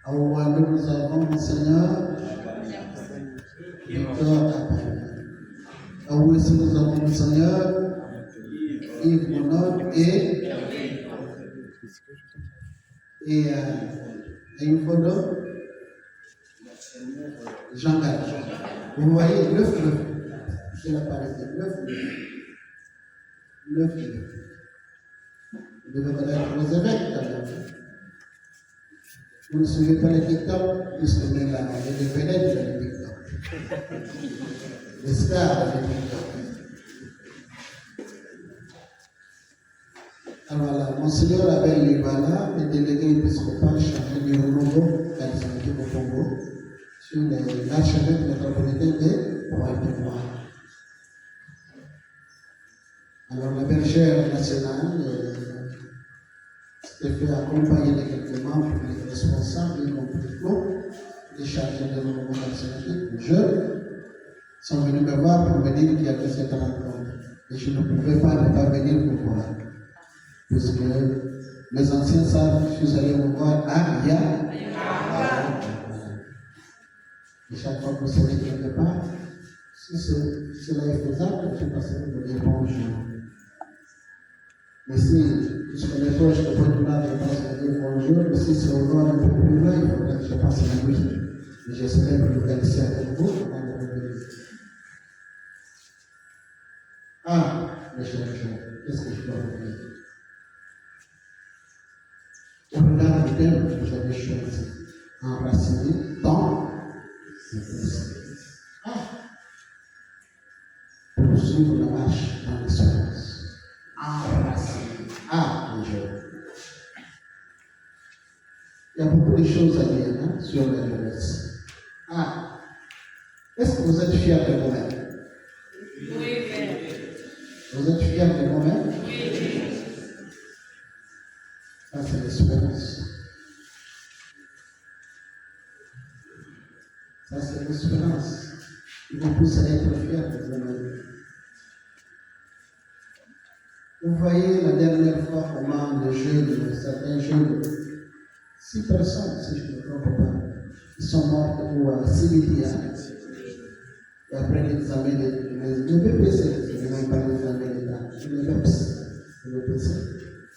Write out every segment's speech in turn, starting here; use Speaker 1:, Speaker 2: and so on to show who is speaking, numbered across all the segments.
Speaker 1: Nous avons Monseigneur Victor Apani. Où est-ce que nous avons Monseigneur Yves Monod et une photo Jean-Gall. Vous voyez 9. C'est l'appareil de 9. Vous devez connaître les évêques quand même. Vous ne suivez pas les TikTok, puisque même là, il y a des vedettes dans les TikTok. Les stars dans les TikTok. Alors là, Monseigneur Abel Libana, le délégué épiscopal chargé du renouveau charismatique au Congo, sur l'archevêque métropolitain de Pointe-Noire. Alors la bergère nationale s'est fait accompagner de quelques membres, les responsables, y compris Flo, les chargés de renouveau charismatique, les jeunes, sont venus me voir pour me dire qu'il y avait cette rencontre. Et je ne pouvais pas ne pas venir pour voir. Puisque les anciens savent, je suis allé me voir à Ria. Et chaque fois que vous serez quelque part, si cela est faisable, je passerai pour dire bonjour. Mais si, puisque les proches de Pointe-Noire ne passent pas dire bonjour, mais si c'est au nord un peu plus loin, il faudrait que je passe la nuit. Et j'espère que vous allez ici avec vous avant de revenir. Ah, mes chers frères, qu'est-ce que je dois vous dire? Au regard du thème que vous avez choisi, enraciné dans simplicité. Poursuivre la marche dans l'espérance. Enraciné. Les jeunes. Il y a beaucoup de choses à dire sur la jeunesse. Est-ce que vous êtes fiers de vous-même? Oui. Vous êtes fiers de vous-même? Oui. Ça, c'est l'espérance. Ça, c'est l'espérance. Il vous pousse à être fiers de vous-même. Vous voyez la dernière fois comment les jeunes, certains jeunes, 6 personnes, si je ne me trompe pas, ils sont morts pour Similia. Et après l'examen de BPC, je ne vais même pas l'examen d'État, le BPC.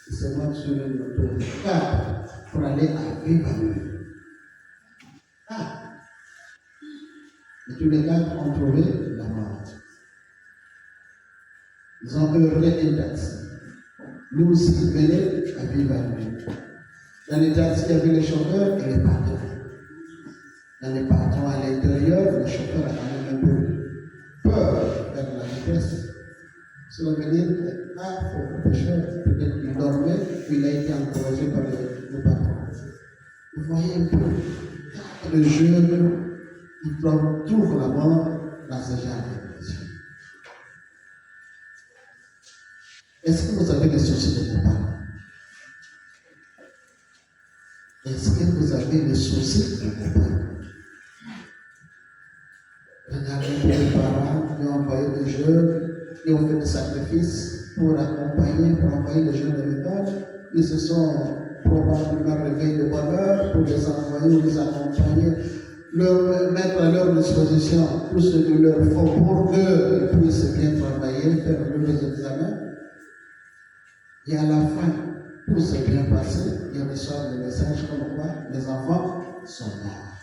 Speaker 1: Ils se montrent sur une moto pour aller à Vivaleux. Et tous les 4 ont trouvé la mort. Ils ont heurté un taxi. Nous aussi, ils venaient à Vivaleux. Dans les taxis, il y avait les chauffeurs et les patrons. Dans les patrons à l'intérieur, le chauffeur a quand même un peu peur de faire la vitesse. Cela veut dire que le pêcheur, peut-être qu'il dormait, puis il a été encouragé par le patron. Vous voyez un peu, le jeune, il trouve la mort dans ce genre de conditions. Est-ce que vous avez des soucis de vos parents? Est-ce que vous avez des soucis de vos parents? Regardez les parents qui ont envoyé des jeunes, qui ont fait des sacrifices pour envoyer les jeunes de l'école. Ils se sont probablement réveillés de bonne heure pour les envoyer ou les accompagner, leur mettre à leur disposition tout ce qu'il leur faut pour qu'ils puissent bien travailler, faire leurs examens. Et à la fin, tout s'est bien passé. Ils reçoivent le message comme quoi les enfants sont morts.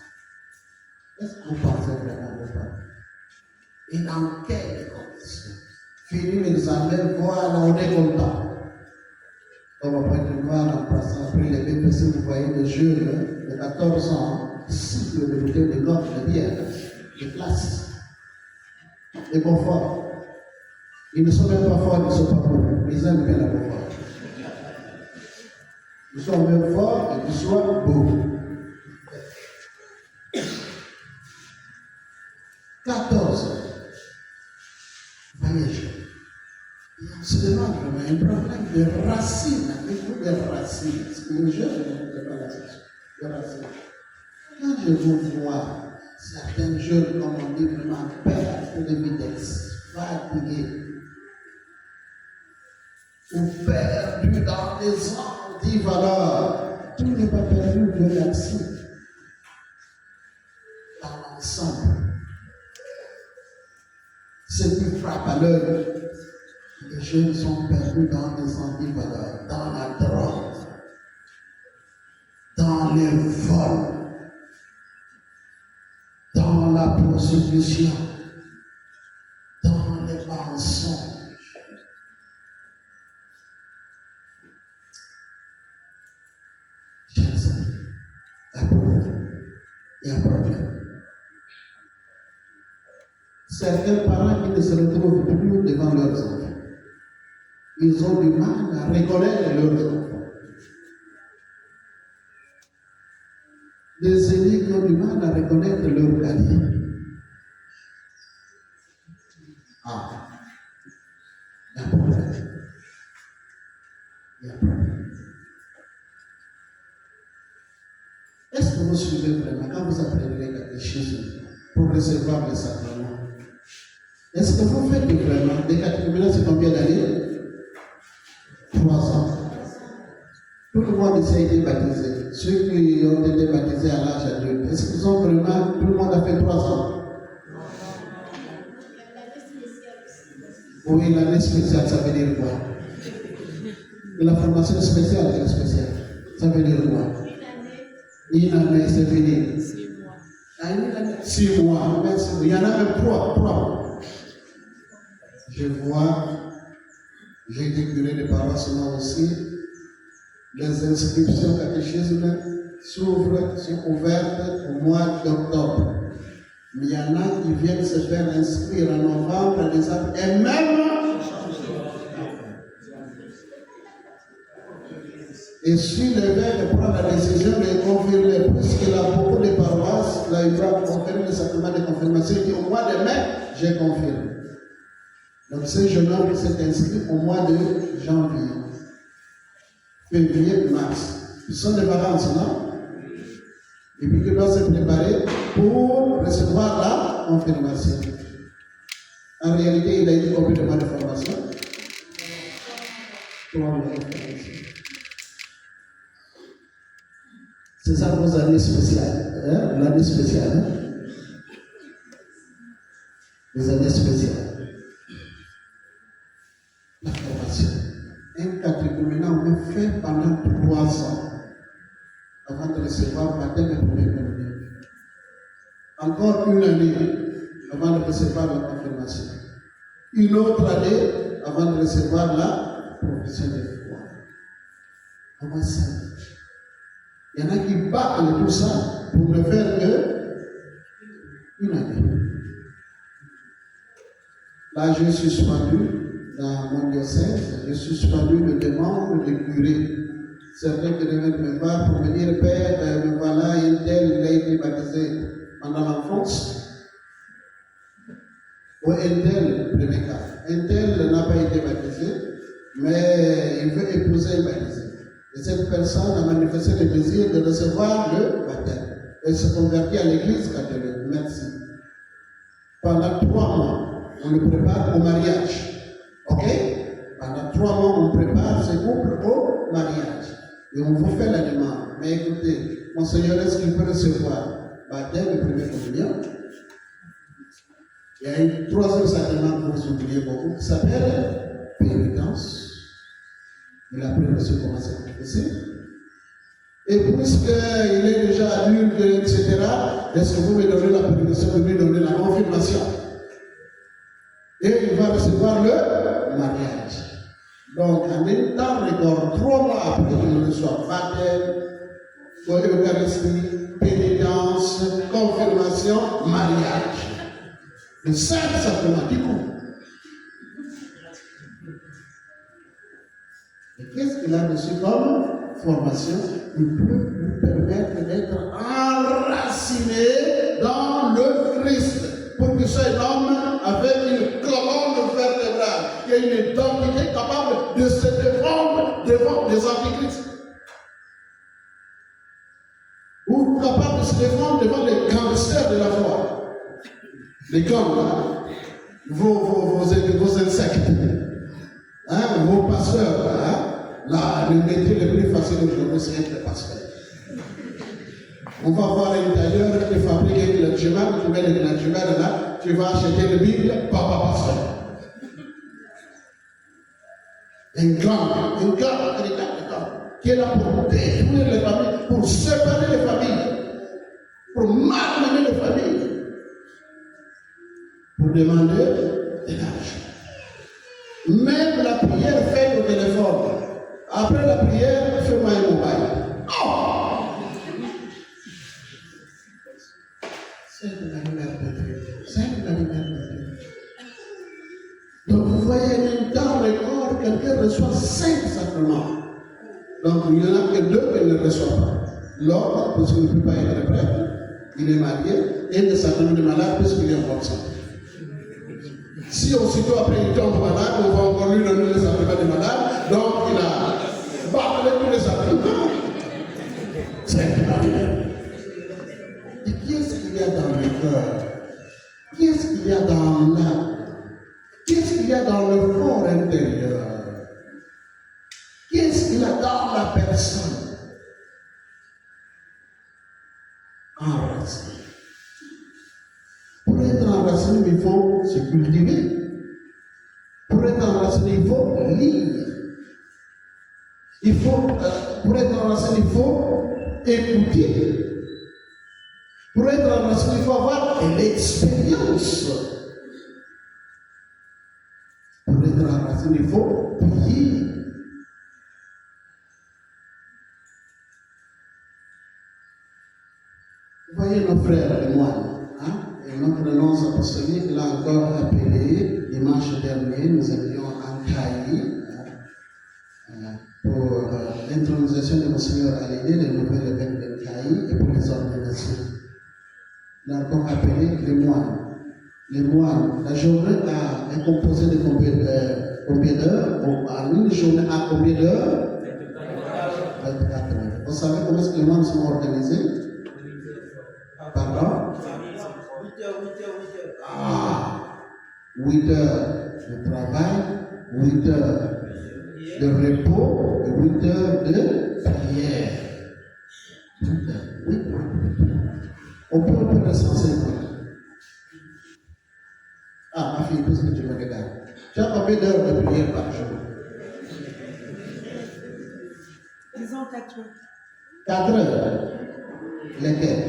Speaker 1: Est-ce que vous pensez vraiment vos parents? Et dans quelles conditions? Fini l'examen, voilà, on est content. Comme on peut être noir en passant après les BPC, vous voyez des jeunes de 14 ans, cycle de bouteilles de l'ordre de bière, de classe, de confort. Ils ne sont même pas forts, ils ne sont pas beaux. Ils aiment bien la confort. Ils sont même forts et ils soient beaux. 14 ans. Voyez, on se demande vraiment un problème de racines, avec vous des racines. Parce que les jeunes n'ont pas la question de racines. Quand je vous vois, certains jeunes, comme on dit, vraiment perdre de vitesse, fatigués, ou perdus dans les antivaleurs, tout n'est pas perdu de l'action. l'heure. Les jeunes sont perdus dans des antivaleurs, dans la drogue, dans les vols, dans la prostitution, dans les mensonges. Il y a un problème. Certains parents qui ne se retrouvent plus devant leurs enfants, ils ont du mal à reconnaître leurs enfants. Des aînés qui ont du mal à reconnaître leur cadet. Ah, il y a un problème. Il y a un problème. Est-ce que vous suivez vraiment quand vous apprenez les catéchismes pour recevoir les sacrements? Est-ce que vous faites vraiment des catéchumènes, c'est combien d'années? 3 ans. Tout le monde ici a été baptisé. Ceux qui ont été baptisés à l'âge adulte, est-ce qu'ils ont vraiment, tout le monde a fait 3 ans? Oui, l'année spéciale, ça veut dire quoi? La formation spéciale, c'est spéciale. Ça veut dire quoi? Une année, c'est fini. 6 mois. Ah, une année. 6 mois. Merci. Il y en a même 3. Je vois, j'ai été curé de paroisse moi aussi. Les inscriptions catéchisme s'ouvrent, sont ouvertes au mois d'octobre. Mais il y en a qui viennent se faire inscrire en novembre, en décembre, et même. Et si l'évêque prend la décision de confirmer, puisqu'il a beaucoup de paroisses, là il va confirmer le sacrement de confirmation, il dit au mois de mai, j'ai confirmé. Donc ce jeune homme s'est inscrit au mois de janvier, février, mars. Ils sont des vacances, non? Et puis il doit se préparer pour recevoir la confirmation. En réalité, il a eu combien de mois de formation? 3 mois de formation. C'est ça vos années spéciales. Hein? L'année spéciale. Hein? Les années spéciales. La formation. Un catéchuménat, on le fait pendant 3 ans avant de recevoir baptême et première communion. Encore une année avant de recevoir la confirmation. Une autre année avant de recevoir la profession de foi. Comment ça? Il y en a qui battent tout ça pour ne faire qu'une année. Là, j'ai suspendu dans mon diocèse, j'ai suspendu le demande de curé. Certains qui devaient me voir pour me dire, Père, me voilà, un tel, il a été baptisé pendant l'enfance. Ou un tel, premier cas. Un tel n'a pas été baptisé, mais il veut épouser un baptisé. Et cette personne a manifesté le désir de recevoir le baptême. Elle se convertit à l'église catholique. Merci. Pendant 3 mois, on le prépare au mariage. Ok? Pendant 3 mois, on prépare ce couple au mariage. Et on vous fait la demande. Mais écoutez, Monseigneur, est-ce qu'il peut recevoir baptême et première communion? Il y a un 3e sacrement que vous oubliez beaucoup qui s'appelle pénitence. Il a pris reçu comment c'est confessé. Et puisqu'il est déjà adulte, etc., est-ce que vous me donnez la permission de lui donner la confirmation? Et il va recevoir le mariage. Donc, en même temps, record, 3 mois après qu'il reçoit baptême, Eucharistie, pénitence, confirmation, mariage. Le 5 sacrements du coup. Et qu'est-ce qu'il a reçu comme formation? Il peut lui permettre d'être enraciné dans le Christ. Pour qu'il soit un homme avec une colonne vertébrale, qui a une identité capable de se défendre devant les antichrists. Ou capable de se défendre devant les gangsters de la foi. Les gangs, là, vos insectes. Hein, vos pasteurs, hein? Là, le métier le plus facile aujourd'hui, c'est être pasteur. On va voir un tailleur qui fabrique un clergyman, tu mets le clergyman là, tu vas acheter une Bible, papa pasteur. une gang qui est là pour détruire les familles, pour séparer les familles, pour malmener les familles, pour demander de l'argent. Même la prière faite au téléphone. Après la prière, fais-moi un mobile. Oh! C'est de la lumière de Dieu. C'est de la lumière de Dieu. Donc vous voyez, même dans le corps, quelqu'un reçoit 5 sacrements. Donc il n'y en a que 2 qui ne reçoivent pas. L'homme, parce qu'il ne peut pas être prêtre, il est marié, et le sacrement de malade, parce qu'il est en bonne santé. Si aussitôt après il tombe malade, on va encore lui donner le sacrement de malade, donc il a bâclé tous les sacrements. C'est incroyable. Et qu'est-ce qu'il y a dans le cœur? Qu'est-ce qu'il y a dans l'âme? Qu'est-ce qu'il y a dans le corps intérieur? Qu'est-ce qu'il y a dans la personne? Enraciné. Pour être enraciné, il faut se cultiver. Pour être enraciné, il faut lire. Pour être enraciné, il faut écouter. Pour être enraciné, il faut avoir de l'expérience. Pour être enraciné, il faut prier. Vous voyez nos frères et moi, et notre annonce apostolique l'a encore appelé dimanche dernier, nous étions en Caï pour l'intronisation de Monseigneur Hallyday, le nouvel évêque de Caï, et pour les ordinations. Il a encore appelé les moines. Les moines, la journée est composée de combien d'heures? En une journée à combien d'heures? 24 heures. Vous savez comment est-ce que les moines sont organisés? Pardon? 8 heures de travail, 8 heures de repos et 8 heures de prière. 8 heures. On peut recenser quoi? Ma fille, puisque tu me regardes. Tu as combien d'heures de prière par jour?
Speaker 2: Disons 4 heures.
Speaker 1: 4 heures. Lesquelles?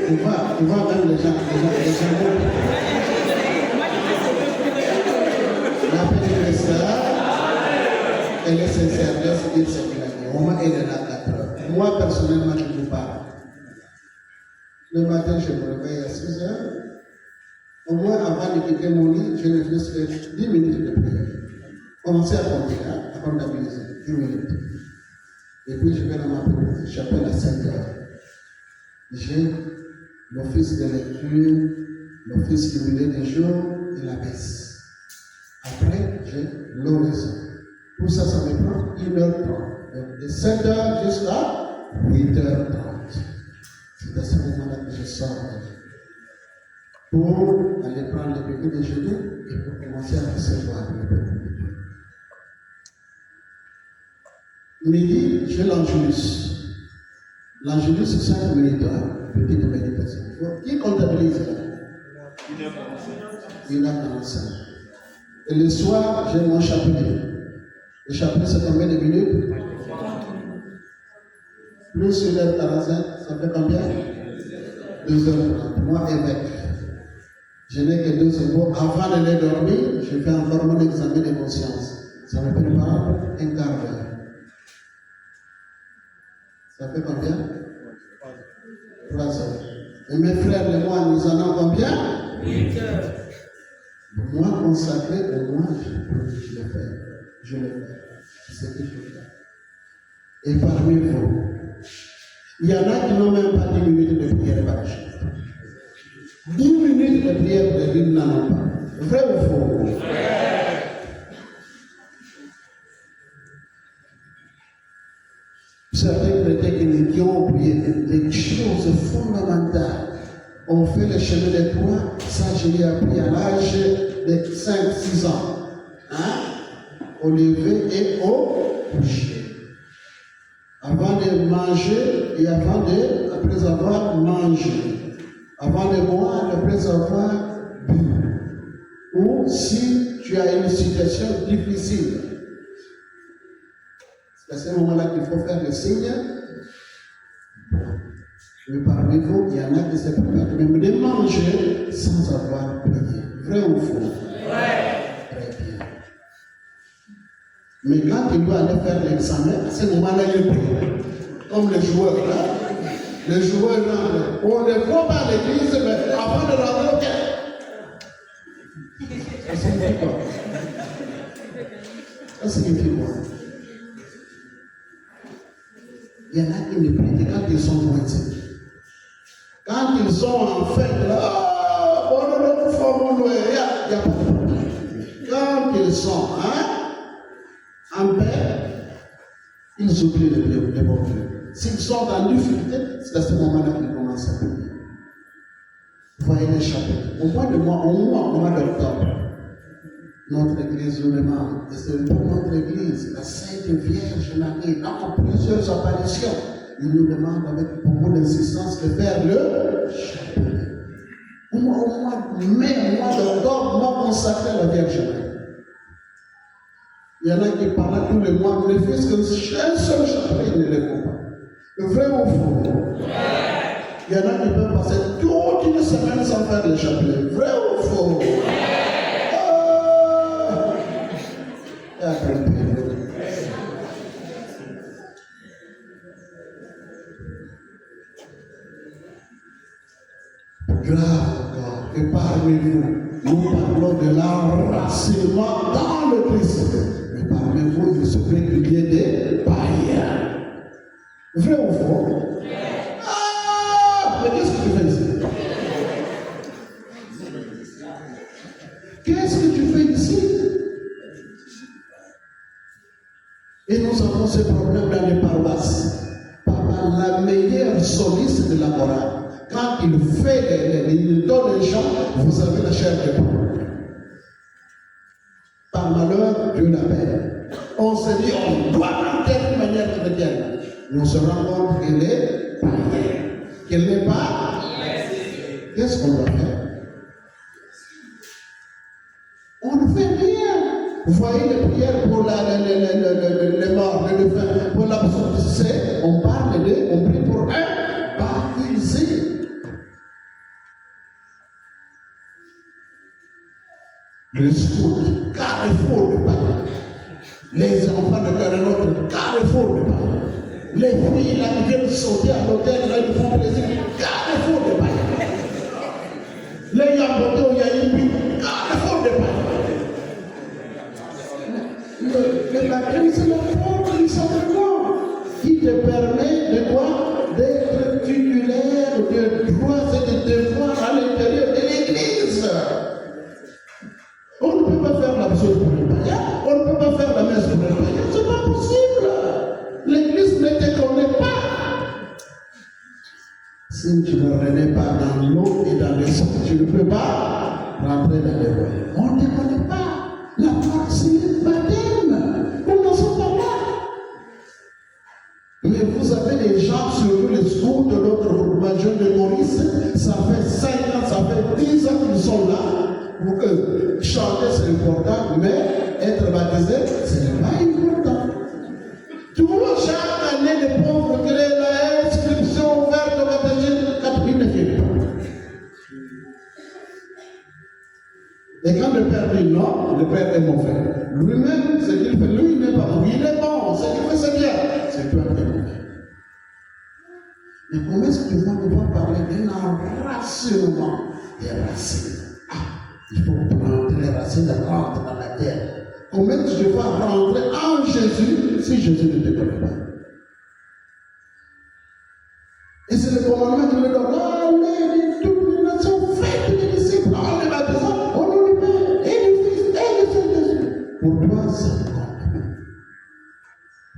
Speaker 1: Tu vois même les gens. La petite sœur, elle est sincère, elle dit ce qu'il a dit. Au moins, elle est là 4 heures. Moi, personnellement, je vous parle. Le matin, je me réveille à 6 heures. Au moins, avant de quitter mon lit, je ne fais que 10 minutes de prière. Commencez à compter, à comptabiliser. 10 minutes. Et puis, je vais dans ma petite chapelle à 5 heures. J'ai l'office de lecture, l'office du milieu des jours et la messe. Après, j'ai l'oraison. Tout ça, ça me prend 1h30. Donc, de 7h jusqu'à 8h30. C'est à ce moment-là que je sors pour aller prendre le petit déjeuner et pour commencer à recevoir le peuple de Dieu. Midi, je l'angélus. L'angélus, c'est 5 minutes, petite méditation. Qui comptabilise là? 1h45. Et le soir, j'ai mon chapelet. Le chapelet, c'est combien de minutes? Plus 1h45, ça fait combien? 2h30. Moi, évêque. Je n'ai que 2 secondes. Avant d'aller dormir, je fais encore mon examen de conscience. Ça me prépare un quart d'heure. Ça fait combien? 3 heures. Et mes frères et moi, nous en avons combien? 8 heures. Moi, consacré, au moins, je le fais. Je le fais. C'est ce que je fais. Et parmi vous, il y en a qui n'ont même pas 10 minutes de prière par jour. 10 minutes de prière de Dieu n'en ont pas. Vrai ou faux? Certains chrétiens qui ont oublié des choses fondamentales. On fait le chemin de croix, ça je l'ai appris à l'âge de 5-6 ans. Au lever et au coucher. Avant de manger et après avoir mangé. Avant de boire, après avoir bu. Ou si tu as une situation difficile. C'est à ce moment-là qu'il faut faire le signe. Mais parmi vous, il y en a qui se préparent même de manger sans avoir prié. Vrai ou faux? Vrai. Très bien. Mais quand il doit aller faire l'examen, à ce moment-là, il prie. Comme les joueurs là. Les joueurs là, on ne les voit pas à l'église, mais avant de rentrer au terrain. Ça signifie quoi? Ça signifie quoi? Il y en a qui ne prient que quand ils sont moitis. Quand ils sont en fête, là, il n'y a pas de problème. Quand ils sont en paix, ils oublient les bons Dieu. S'ils sont en difficulté, c'est à ce moment-là qu'ils commencent à prier. Vous voyez les chapitres. Au mois d'octobre, notre église nous demande, et c'est pour notre église, la Sainte Vierge Marie, dans plusieurs apparitions, il nous demande avec beaucoup d'insistance de faire le chapelet. Au mois de mai, au mois d'octobre, mois consacré à la Vierge Marie. Il y en a qui parlent tous les mois, mais puisque un seul chapelet, ils ne les font pas. Vrai ou faux? Il y en a qui peuvent passer toute une semaine sans faire le chapelet. Vrai ou faux? Grave encore que parmi vous, nous parlons de l'enracinement dans le Christ. Mais parmi vous, il se peut qu'il y ait des païens. Vrai ou faux? Mais qu'est-ce que tu fais ici? Qu'est-ce que tu fais ici? Et nous avons ce problème dans les paroisses. Papa, la meilleure soliste de la morale. Quand il fait, il donne les gens, vous avez la chair de poule. Par malheur, Dieu l'appelle. On se dit, on doit entrer d'une manière chrétienne. Mais on se rend compte qu'il est païen. Qu'il n'est pas. Qu'est-ce qu'on doit faire? On ne fait rien. Vous voyez les prières pour les morts, les défunts, pour l'absence. On parle de, on prie pour un baptisé. Le scout, carrefour de païens. Les enfants de cœur et l'autre, carrefour de païens. Les filles là qui viennent sauter à l'hôtel, là ils font plaisir, carrefour de païens. Les yambotés où il y a une vie, carrefour de païens. Le baptême, c'est le propre du sacrement qui te permet de quoi? D'être titulaire de droits et de devoirs à l'intérieur de l'Église. On ne peut pas faire l'absolu pour les païens, on ne peut pas faire la messe pour les païens, c'est pas possible. L'Église ne te connaît pas. Si tu ne renais pas dans l'eau et dans le sang, tu ne peux pas rentrer dans les royaumes. On ne te connaît pas. La part, c'est le baptême. Nous n'en sommes pas là. Mais vous avez des gens sur les schools de notre groupement jeune de Maurice, ça fait 5 ans, ça fait 10 ans qu'ils sont là. Pour que chanter c'est important, mais être baptisé, ce n'est pas important. Toujours chaque année, les pauvres créent l'inscription ouverte au baptême, 4 000 ne viennent pas. Et quand le père dit non, le père est mauvais. Lui-même, ce qu'il fait, lui, il n'est pas mauvais. Il est bon, ce qu'il fait, c'est bien. C'est toi qui es mauvais. Mais comment est-ce que tu vas pouvoir parler d'un enracinement des racines? Il faut prendre les racines et rentrer dans la terre. Comment est-ce que tu vas rentrer en Jésus si Jésus ne te connaît pas? Et c'est le commandement qui me donne. Allez, toutes les nations, faites des disciples, en les baptisant au nom du Père et du Fils et du Saint-Esprit. Pour toi, c'est compte.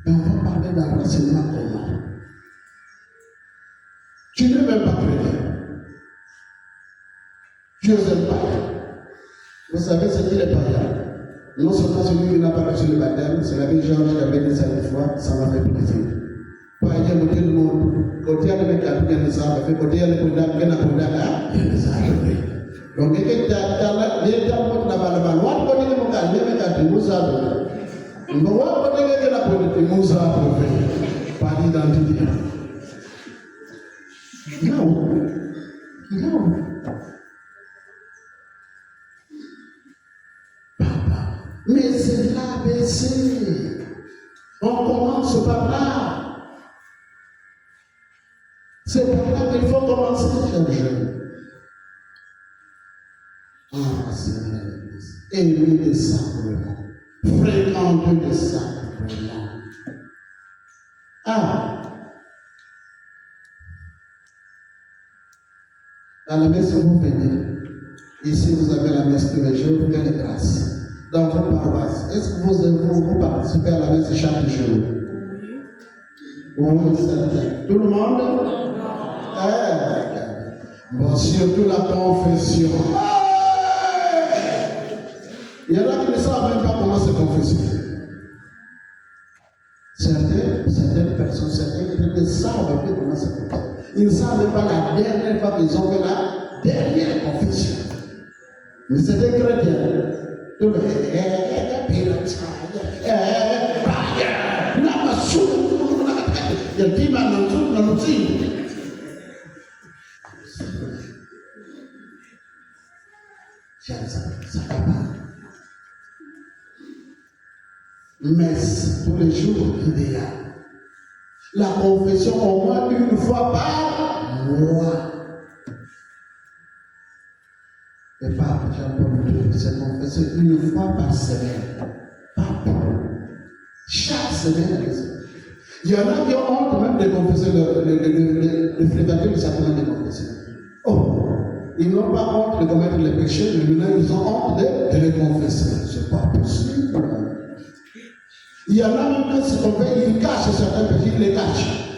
Speaker 1: Mais on va parler d'enracinement comment? Tu n'es même pas chrétien. Tu es un païen. Vous savez ce qu'il est païen? Non seulement celui qui n'a pas reçu le baptême, c'est la vie Georges qui avait dit ça une fois, ça m'a fait plaisir. Païen, tout le monde, côté à l'époque, il y a des arbres, côté à l'époque, il y a des arbres. Donc, il y a des gens qui ont la balle. What do you mean? I never got the Musa. But what do you get up with the Musa? Par identité. Non. Papa. Mais c'est l'ABC. On commence par là. C'est par là qu'il faut commencer, chers jeunes. Enraciné dans l'Église. Aimer les sacrements. Fréquenter les sacrements. À la messe, vous venez. Ici, vous avez la messe tous les jours. Quelle grâce. Dans vos paroisses, est-ce que vous participez à la messe chaque jour? Oui, certain. Tout le monde? Bon, surtout la confession. Il y en a qui ne savent même pas comment se confesser. Certaines personnes, certaines ne savent même pas comment se confesser. Ils ne savent même pas la dernière fois qu'ils ont fait la dernière confession. Mais c'est des chrétiens. Ça va pas. Messe tous les jours idéal. La confession au moins une fois par mois. Le pape Jean-Paul II s'est confessé une fois par semaine. Pape. Chaque semaine. Il y en a qui ont honte même de confesser, de fréquenter le sacrement de confession. Oh, ils n'ont pas honte de commettre les péchés, mais ils ont honte de les confesser. C'est pas possible. Il y en a même quand c'est qu'on fait, ils cachent certains péchés, ils les cachent.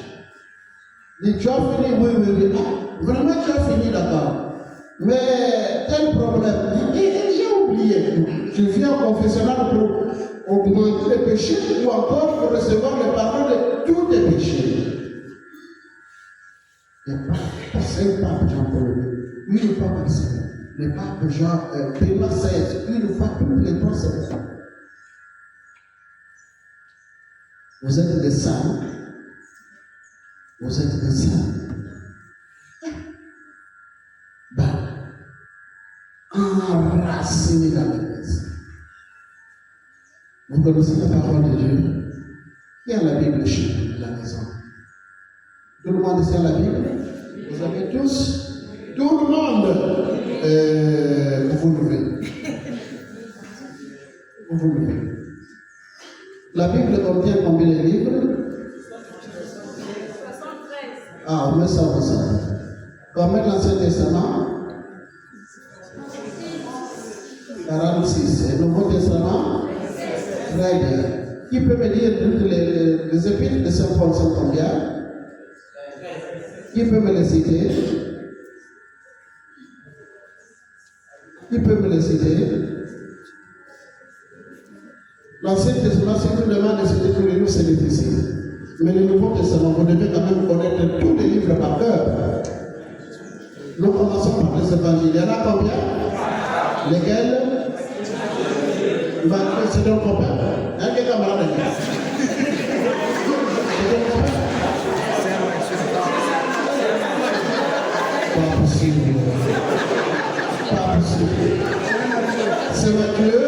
Speaker 1: Ils disent, tu as fini, oui. Ah, vraiment, tu as fini, d'accord. Mais tel problème, j'ai oublié. Je viens au confessionnal pour augmenter les péchés ou encore pour recevoir les pardons de tous les péchés. Le pape, c'est le pape Jean-Paul II, une fois par semaine. Le pape Benoît XVI, une fois toutes les 3 semaines. Vous êtes des saints. Vous êtes des saints. Enraciné dans l'Église. Vous connaissez la parole de Dieu? Qui a la Bible chez la maison? Tout le monde ici a la Bible? Vous avez tous? Tout le monde? Vous levez. Vous levez. La Bible contient combien de livres? 73. On met ça ensemble. Combien l'Ancien Testament? 46. Et le Nouveau Testament? Très bien. Qui peut me dire toutes les épîtres de Saint Paul sont combien? Qui peut me les citer? Qui peut me les citer? L'Ancien Testament, si vous demandez de citer tous les livres, c'est difficile. Mais le Nouveau Testament, vous devez quand même connaître tous les livres par cœur. Nous commençons par les évangiles. Il y en a combien? Lesquels? C'est donc combien? Un des camarades. Pas possible. Pas possible. C'est Matthieu.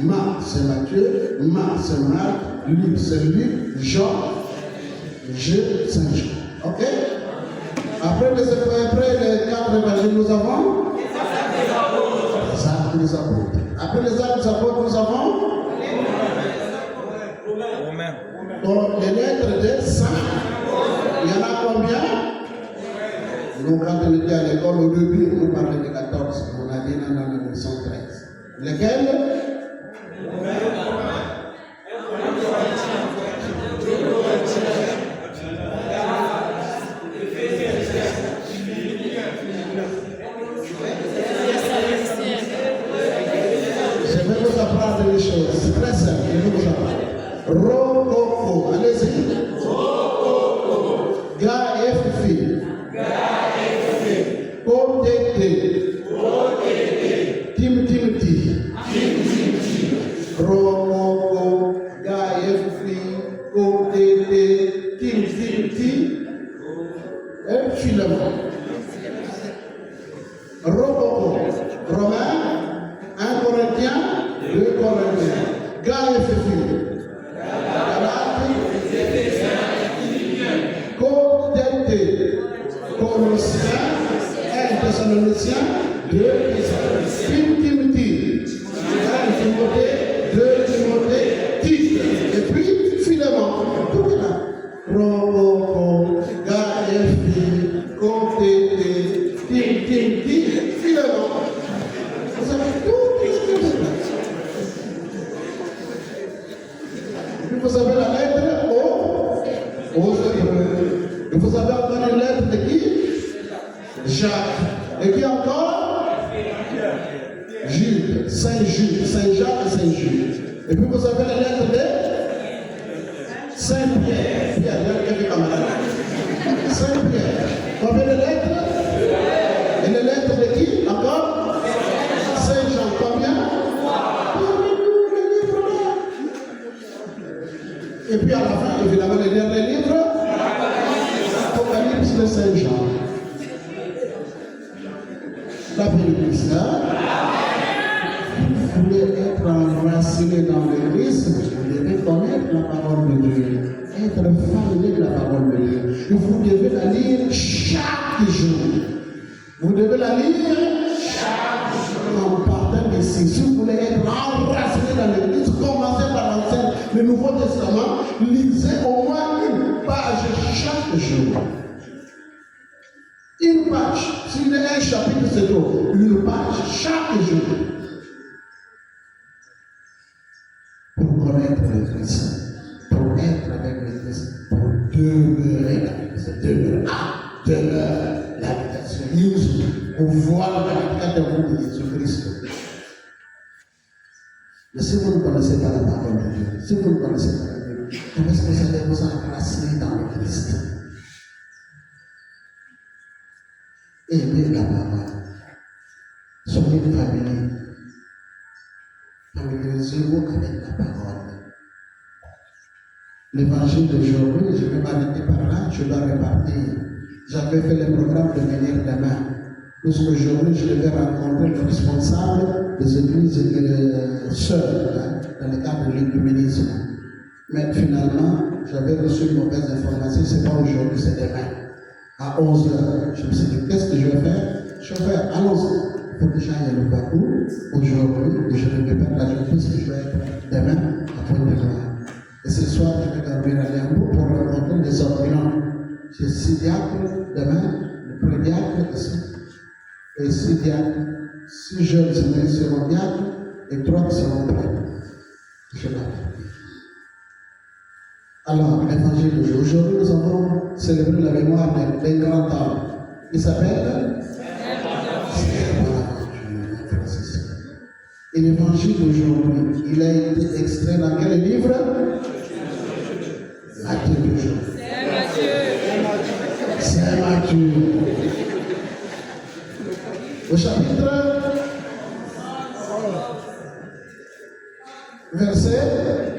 Speaker 1: Donc, c'est Matthieu, Marc, c'est Marc, Luc, c'est Luc, Jean, Saint Jean. Ok? Après les 4 évangiles, nous avons les actes des apôtres. Après les actes des apôtres, nous avons donc, les lettres des saints. Il y en a combien? Donc, quand on était à l'école, au début, on parlait de 14. On a dit non, ils sont 13. Lesquels? Je vais vous apprendre des choses. C'est très simple. Je vais vous apprendre. Rococo. Allez-y. Ga et Fifi. Otete. Timothy. Rococo. Ga et Fifi. Otete. Timothy. Et Philemon. Rococo. Romains. 1 Corinthiens. 2 Corinthiens. Ga et Fifi. Colossiens, 1 Thessaloniciens, 2 Timothée, 1 Timothée, 2 Timothée, Tite, et puis Philemon. Tout est là. Rococo, Gaëfi, Cotété, Tite, Philemon. Vous avez tout là. Vous avez la lettre aux Hébreux. Et vous avez encore une lettre de qui? Jacques. Et qui encore? Jude. Saint-Jude. Saint-Jacques et Saint-Jude. Et puis vous avez la lettre de Saint-Pierre. Pierre, il y a camarade. Saint-Pierre. Vous avez les lettres? Et les lettres de qui? Encore? Saint-Jean. Combien? Et puis à la fin, évidemment, les derniers livres. Apocalypse de Saint-Jean. La Bible, hein? Vous voulez être enraciné dans l'Église, vous devez connaître la parole de Dieu, être familier de la parole de Dieu. Et vous devez la lire chaque jour. Vous devez la lire chaque jour. En partant d'ici, si vous voulez être enraciné dans l'Église, commencez par l'Ancien, le Nouveau Testament, lisez au moins une page chaque jour. Une page. S'il y a un chapitre, c'est tout. Une page chaque jour. Pour connaître le Christ. Pour être avec le Christ. Pour demeurer avec le Christ. Demeure l'habitation. Pour voir l'habitation de vous de Jésus-Christ. Mais si vous ne connaissez pas la parole de Dieu, si vous ne connaissez pas la Bible, comment est-ce que vous allez vous enraciner dans le Christ? Aimez la parole. Soyez familiarisez-vous avec la parole. L'évangile d'aujourd'hui, je vais m'arrêter par là, je dois repartir. J'avais fait le programme de venir demain. Puisqu'aujourd'hui, je devais rencontrer le responsable des églises et les sœurs dans le cadre de l'écuménisme. Mais finalement, j'avais reçu une mauvaise information, c'est pas aujourd'hui, c'est demain. À 11h, je me suis dit, qu'est-ce que je vais faire? Chauffeur, allons-y. Il faut que j'aille à Louvakou aujourd'hui, et je ne vais pas la journée, puisque je vais être demain à Pointe-de-Gloire. Et ce soir, je vais dormir à Léambo pour rencontrer les ordonnants. J'ai 6 diacres demain, le prédiacre ici, et 6 diacres. 6 jeunes seront diacres, et 3 seront prêtres. Je vais Alors, l'évangile d'aujourd'hui. Aujourd'hui, nous avons célébré la mémoire d'un grand homme. Il s'appelle Et l'évangile d'aujourd'hui, il a été extrait dans quel livre? Matthieu toujours. C'est Matthieu. Au chapitre verset.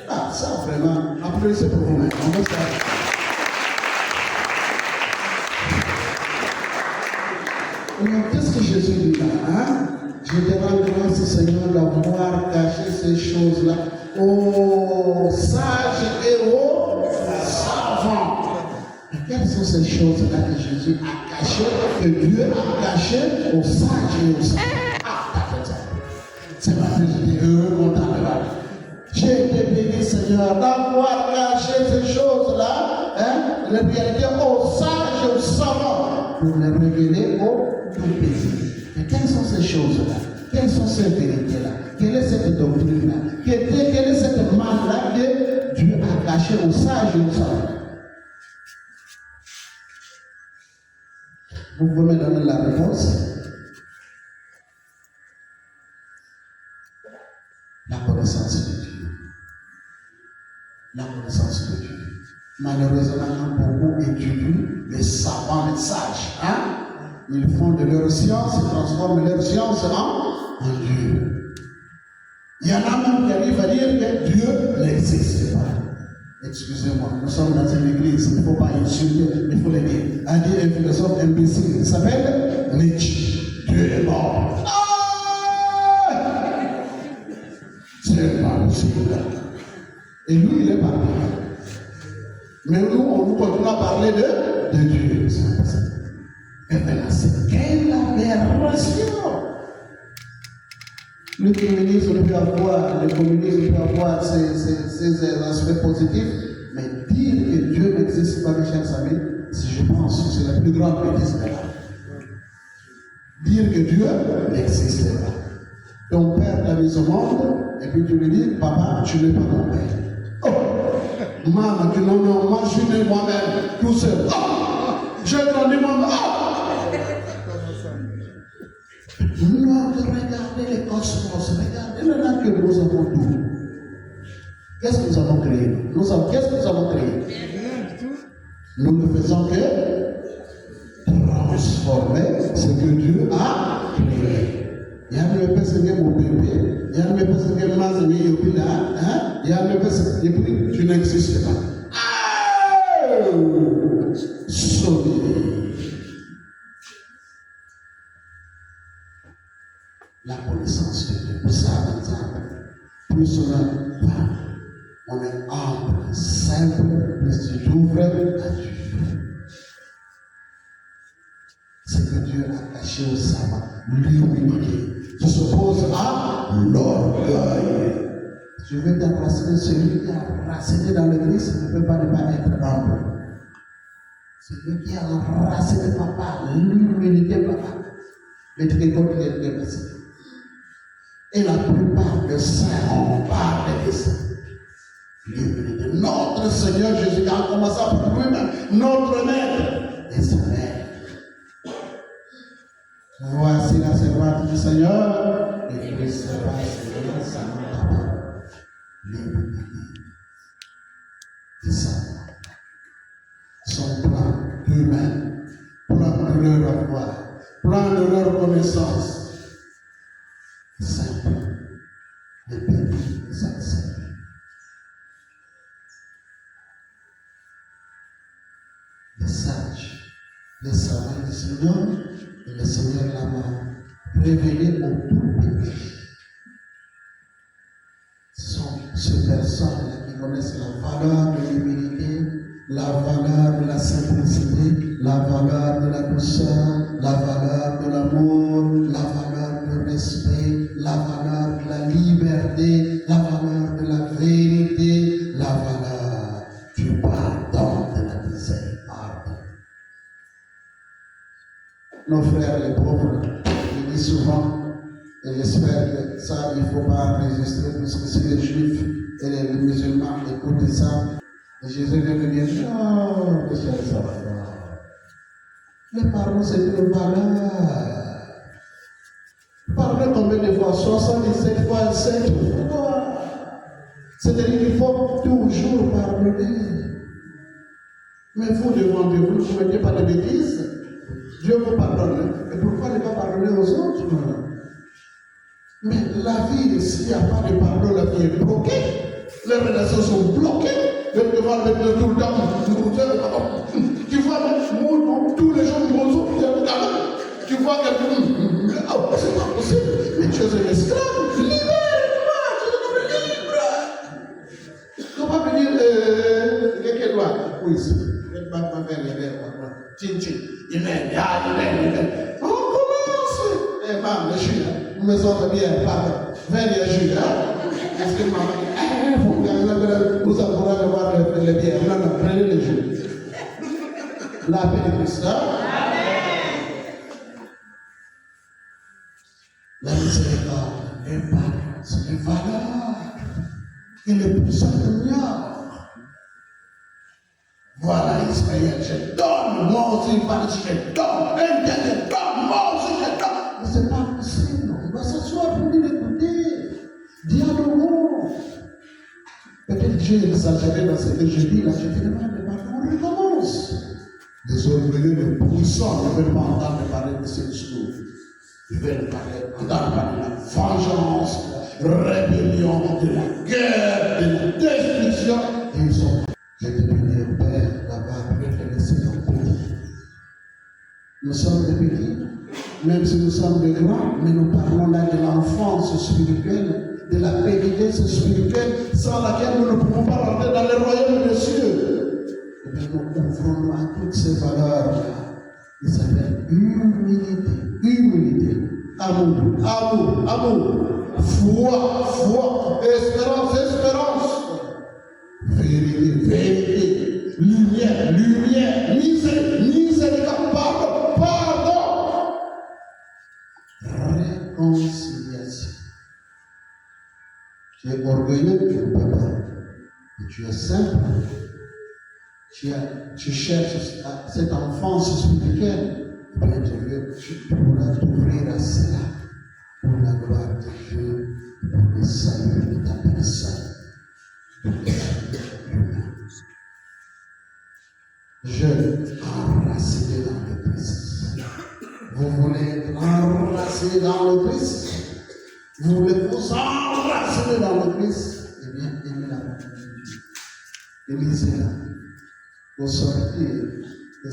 Speaker 1: Ah, ça vraiment, applaudissez pour vous-même. On va ça. Alors, qu'est-ce que Jésus dit là, hein? Je te rends grâce, Seigneur, d'avoir caché ces choses-là aux sages et aux savants. Et quelles sont ces choses-là que Jésus a cachées, que Dieu a cachées aux sages et aux savants? Ah, t'as fait ça. C'est pas que j'étais heureux, content de voir. J'ai été béni, Seigneur, d'avoir caché ces choses-là, hein, les réalités aux sages et aux savants, pour les révéler aux tout-petits. Mais quelles sont ces choses-là? Quelles sont ces vérités-là? Quelle est cette doctrine-là? Quelle est cette marque-là que Dieu a cachée aux sages et aux savants? Vous pouvez me donner la réponse? La connaissance de Dieu. la connaissance de Dieu. Malheureusement, beaucoup étudient les savants, les sages. Ils font de leur science, ils transforment leur science en Dieu. Il y en a même qui arrivent à dire que Dieu n'existe pas. Excusez-moi, nous sommes dans une église, il ne faut pas insulter, il faut le dire. A dit un philosophe imbécile, il s'appelle Nietzsche. Dieu est mort. C'est pas possible. Et lui, il est parti. Mais nous, on continue à parler de Dieu. Et maintenant, c'est quelle aberration! Le communisme peut avoir, ses aspects positifs, mais dire que Dieu n'existe pas, mes chers amis, je pense que c'est la plus grande bêtise de l'âme. Dire que Dieu n'existe pas. Ton père t'a mis au monde, et puis tu lui dis, papa, tu n'es pas mon père. Oh! Maman, tu non, moi je suis né moi-même, tout seul. Oh! J'ai grandi moi-même. Oh! Non, regardez les cosmos, regardez la nature, nous avons tout. Qu'est-ce que nous avons créé? Qu'est-ce que nous avons créé? Nous ne faisons que transformer ce que Dieu a créé. Il y a une personne qui est mon bébé, il y a une personne qui est ma famille, il y a une personne qui est tu n'existes pas. Solide. La connaissance de Dieu. Pour ça, plus on est humble, simple, plus tu t'ouvres à Dieu. Ce que Dieu a caché au sabbat, l'humilité. Tu s'opposes à l'orgueil. Je veux t'embrasser, celui qui a raciné dans l'église ne peut pas ne pas être humble. Celui qui a raciné papa, l'humilité papa, le tricot qui est dépassé. Et la plupart des saints ont parlé de ça. L'humilité. Notre Seigneur Jésus, en commençant par lui-même, notre Maître et sa mère. Voici la servante du Seigneur, et Christ sera Seigneur, sa parole. L'humilité. C'est ça. Son plan humain, plan de leur avoir, plan de leur connaissance. Simple, les pépites, les accès. Les sages, les savants du Seigneur, et le Seigneur l'a révélé au tout péché. Ce sont ces personnes qui connaissent la valeur de l'humilité, la valeur de la simplicité, la valeur de la douceur, la valeur de l'amour, la valeur du respect, la valeur de la liberté, la valeur de la vérité, la valeur du pardon, de la miséricorde. Nos frères les pauvres, je dis souvent, et j'espère que ça, il ne faut pas enregistrer, parce que si les juifs et les musulmans écoutent ça, Jésus vient de dire, non, mes chers, ça va pas. Le pardon, c'est une valeur. Pardonnez combien de fois? 77 fois 7 fois. C'est-à-dire qu'il faut toujours pardonner. Mais vous, devant Dieu, vous ne mettez pas de bêtises. Dieu vous pardonne. Et pourquoi ne pas pardonner aux autres? Mais la vie, s'il n'y a pas de pardon, la vie est bloquée. Les relations sont bloquées. Je vais devoir mettre tout le temps. Tu vois, tous les jours, tu vois quelqu'un. Oh, c'est pas possible. Mais tu es un esclave. Libère-moi, tu es un homme libre. Tu ne vas pas venir. Quelqu'un doit. Oui, c'est pas ma mère, il est là. Tchin, il m'aime. On commence. Eh, maman, le chien, nous me sommes bien, pardon. Viens, le chien. Est-ce que maman. Vous encouragez à voir les bières. Non, prenez les jus. La paix de Christ. La miséricorde, le pardon, c'est une valeur. Il est puissant de ignore. Voilà Israël, je donne, moi aussi, je donne, je donne, moi aussi, je donne. Mais ce n'est pas possible. On doit s'asseoir pour lui écouter. Dialoguons. Peut-être j'ai exagéré dans ce que je dis là, je dis, on recommence. Les orgueilleux, les puissants ne veulent pas entendre parler de ce discours. Ils veulent entendre parler de la vengeance, de la rébellion, de la guerre, de la destruction. Et ils sont, je te bénis, Père, d'avoir pu te laisser ton pays. Nous sommes des petits, même si nous sommes des grands, mais nous parlons là de l'enfance spirituelle, de la pénitence spirituelle, sans laquelle nous ne pouvons pas rentrer dans le royaume des cieux. Et bien nous ouvrons à toutes ces valeurs-là. Il s'appelle humilité, amour, foi, espérance, vérité, lumière, miséricorde, pardon, réconciliation. Tu es orgueilleux, tu ne peux pas. Mais tu es simple. Tu cherches cette enfance spirituelle. Et bien Dieu, tu pourras t'ouvrir à cela pour la gloire de Dieu, pour le salut de ta personne. Je enraciné dans le Christ. Vous voulez être enraciné dans le Christ? Vous voulez vous enraciner dans le Christ? Eh bien, aimez la parole de Dieu. Élisez-la. Pour sortir de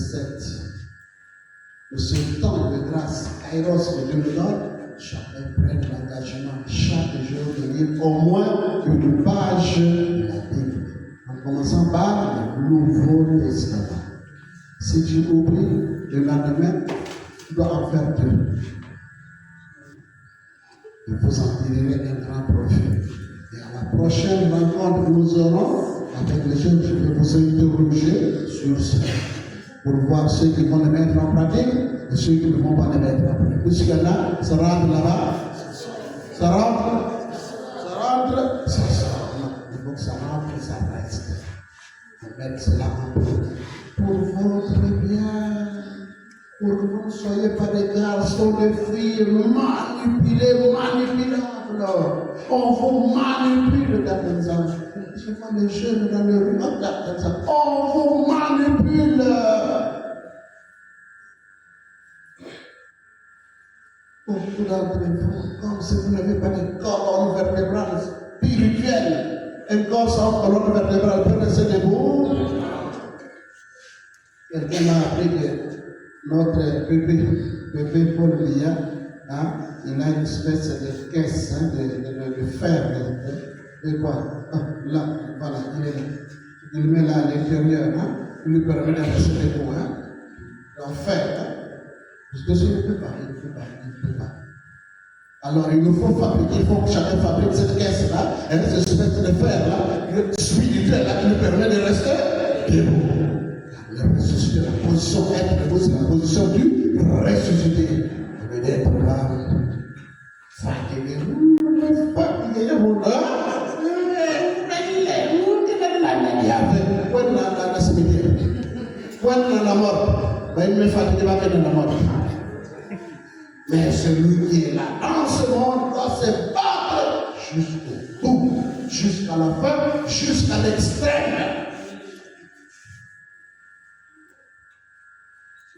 Speaker 1: ce temps de grâce, Kairos que Dieu nous donne, chacun prenne l'engagement chaque jour de lire au moins une page de la Bible. En commençant par le Nouveau Testament. Si tu oublies le lendemain, tu dois en faire deux. Et vous en tirerez un grand profit. Et à la prochaine rencontre que nous aurons avec les jeunes, je vais vous interroger sur ça. Pour voir ceux qui vont le mettre en pratique et ceux qui ne vont pas le mettre en pratique. Puisque là, ça rentre là-bas. Ça rentre. Ça sort. Non, il faut que ça rentre et ça reste. On met cela en pratique. Pour votre bien. Pour que vous ne soyez pas des garçons, des filles manipulables. On vous manipule dans les enfants. Je vois les jeunes dans le rue, on vous manipule. Beaucoup d'entre vous, comme si vous n'avez pas de colonne vertébrale spirituelle, un corps sans colonne vertébrale, prenez debout. Quelqu'un m'a appris que notre bébé Paul Lia, il a une espèce de caisse de fer. De quoi? Là, voilà, il est là. Il met là à l'intérieur, il lui permet de rester debout. En fer, parce que il ne peut pas. Alors il nous faut fabriquer, il faut que chacun fabrique cette caisse-là, et cette espèce de fer-là, spirituel-là, qui nous permet de rester debout. La ressuscité, la position être debout, c'est la position du ressuscité. Ça veut dire être là, fatigué, la mort, mais celui qui est là dans ce monde doit se battre jusqu'au bout, jusqu'à la fin, jusqu'à l'extrême.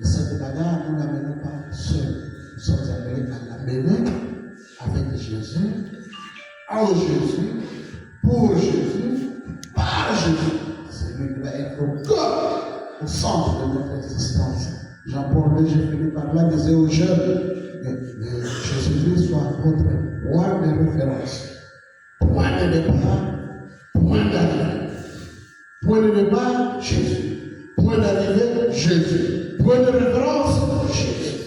Speaker 1: Et cette bagarre, nous ne l'amenons pas seul. Nous sommes appelés à l'amener avec Jésus, en Jésus, pour Jésus, par Jésus. C'est lui qui va être au cœur, au centre de notre existence. Jean-Paul II, j'ai fini par là, disait aux jeunes que Jésus soit votre point de référence, point de départ, point d'arrivée. Point de départ, Jésus. Point d'arrivée, Jésus. Point de référence, Jésus.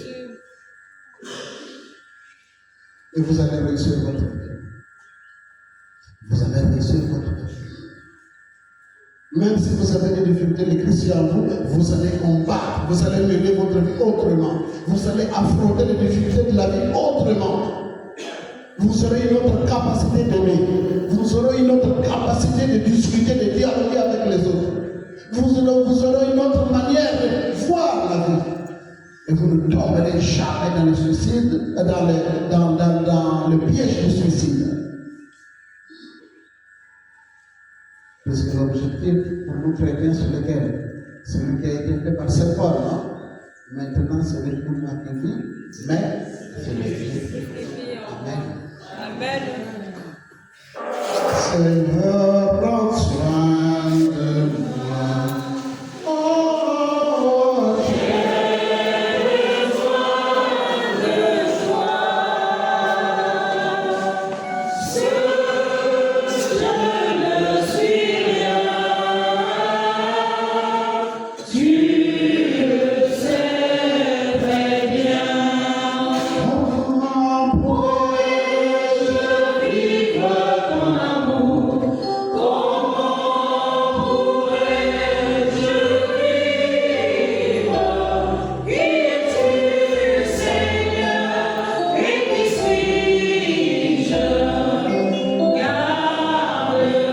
Speaker 1: Et vous allez réussir votre vie. Vous allez réussir votre vie. Même si vous avez des difficultés, les chrétiens en vous, vous allez combattre, vous allez mener votre vie autrement. Vous allez affronter les difficultés de la vie autrement. Vous aurez une autre capacité d'aimer. Vous aurez une autre capacité de discuter, de dialoguer avec les autres. Vous aurez une autre manière de voir la vie. Et vous ne tomberez jamais dans le suicide, dans le piège du suicide. Puisque l'objectif pour nous chrétiens, c'est lequel? Celui qui a été fait par cette forme, non? Maintenant, c'est le coup de magnifie, mais c'est le Christ. Amen.
Speaker 2: Amen.
Speaker 1: Seigneur, prends soin de moi. Oh, j'ai besoin de toi. Seul, je ne suis rien. Tu le sais très bien. Comment pourrais-je vivre ton amour? Comment pourrais-je vivre? Qui es-tu, Seigneur? Et qui suis-je? Garde-moi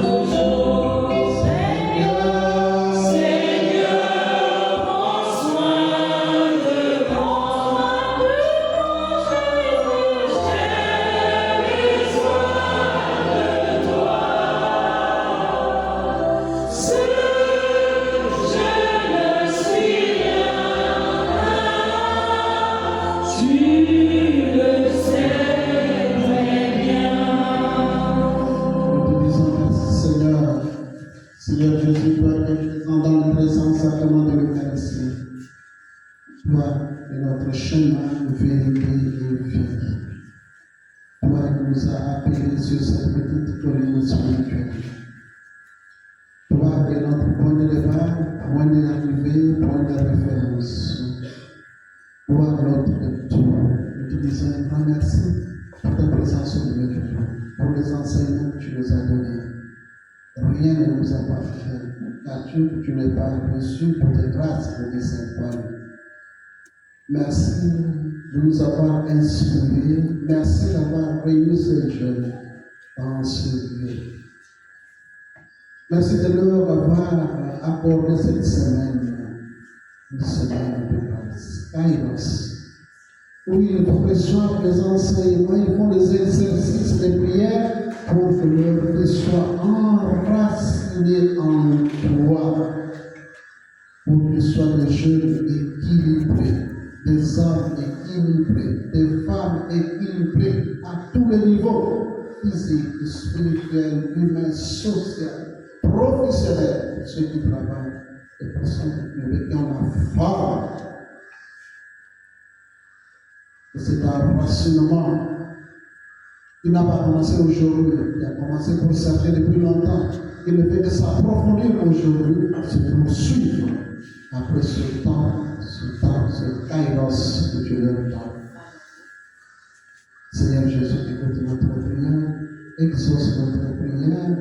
Speaker 1: toujours, Seigneur. Seigneur, prends soin de moi. Seigneur Jésus, toi qui es présent dans le présent sacrement de l'Eucharistie, toi est notre chemin, vérité et vie. Toi qui nous as appelés sur cette petite colline spirituelle. Toi est notre point de départ, point d'arrivée, point de référence. Toi notre tout. Nous te disons un grand merci pour ta présence au milieu de nous, pour les enseignements que tu nous as donnés. Rien ne nous appartient, car tu n'es pas reçu pour tes grâces de Saint-Paul. Merci de nous avoir inspirés. Merci d'avoir réuni ces jeunes dans ce lieu. Merci de leur avoir accordé cette semaine, une semaine de grâce. Kairos, où ils reçoivent les enseignements, ils font des exercices, des prières pour que leur vie soit enracinée en toi, pour qu'ils soient des jeunes équilibrés, des hommes équilibrés, des femmes équilibrées à tous les niveaux, physique, spirituel, humain, social, professionnel, pour ceux qui travaillent, et pour ceux qui ont la forme. Et c'est un racinement qui n'a pas commencé aujourd'hui, qui a commencé pour s'acheter depuis longtemps. Et le fait de s'approfondir aujourd'hui, c'est pour suivre après ce kairos que tu leur donnes. Seigneur Jésus, écoute notre prière, exauce notre prière,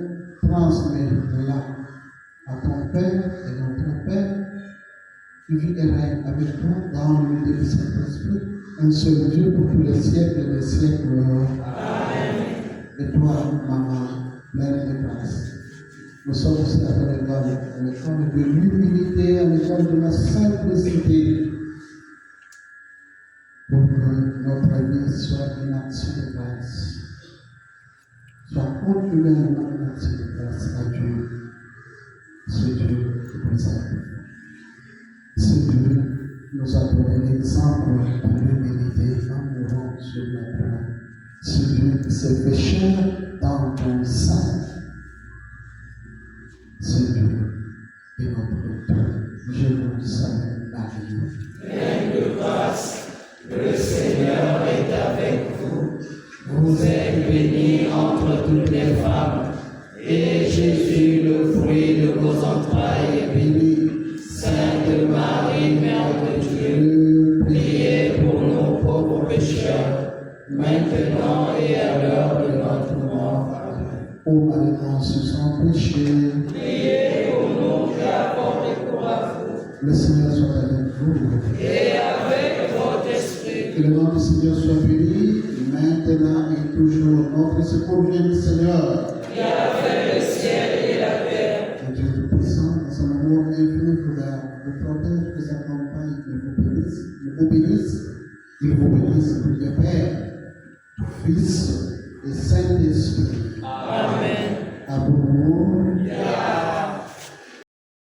Speaker 1: transmets-la à ton Père et notre Père, qui vit et règne avec toi dans l'unité du Saint-Esprit, un seul Dieu pour tous les siècles et les siècles. Amen. Et toi, maman, pleine de grâce, nous sommes aussi à l'école de l'humilité, à l'école de la simplicité, pour que notre vie soit une action de grâce, soit continuellement une action de grâce à Dieu, ce Dieu qui nous aime. Ce Dieu nous a donné l'exemple de l'humilité en mourant sur la croix. Ce Dieu qui s'est fait chair dans ton sein. Ce Dieu est notre Dieu. Je vous salue, Marie. Pleine de grâce, le Seigneur est avec vous. Vous êtes bénie entre toutes les femmes, et Jésus, le fruit de vos entrailles, est béni. Sainte Marie, Mère de Dieu, priez pour nos pauvres pécheurs, maintenant et à l'heure de notre mort. Amen. Ô Marie conçue sans péché, priez pour nous qui avons recours à vous. Le Seigneur soit avec vous. Et avec votre esprit. Que le nom du Seigneur soit béni, maintenant et toujours. Notre secours vient du Seigneur, qui a fait le ciel et la terre. Et Dieu Tout-Puissant, dans son amour infini, vous protège, vous accompagne, il vous bénisse, pour le Père, Fils et Saint-Esprit. Amen. Abu.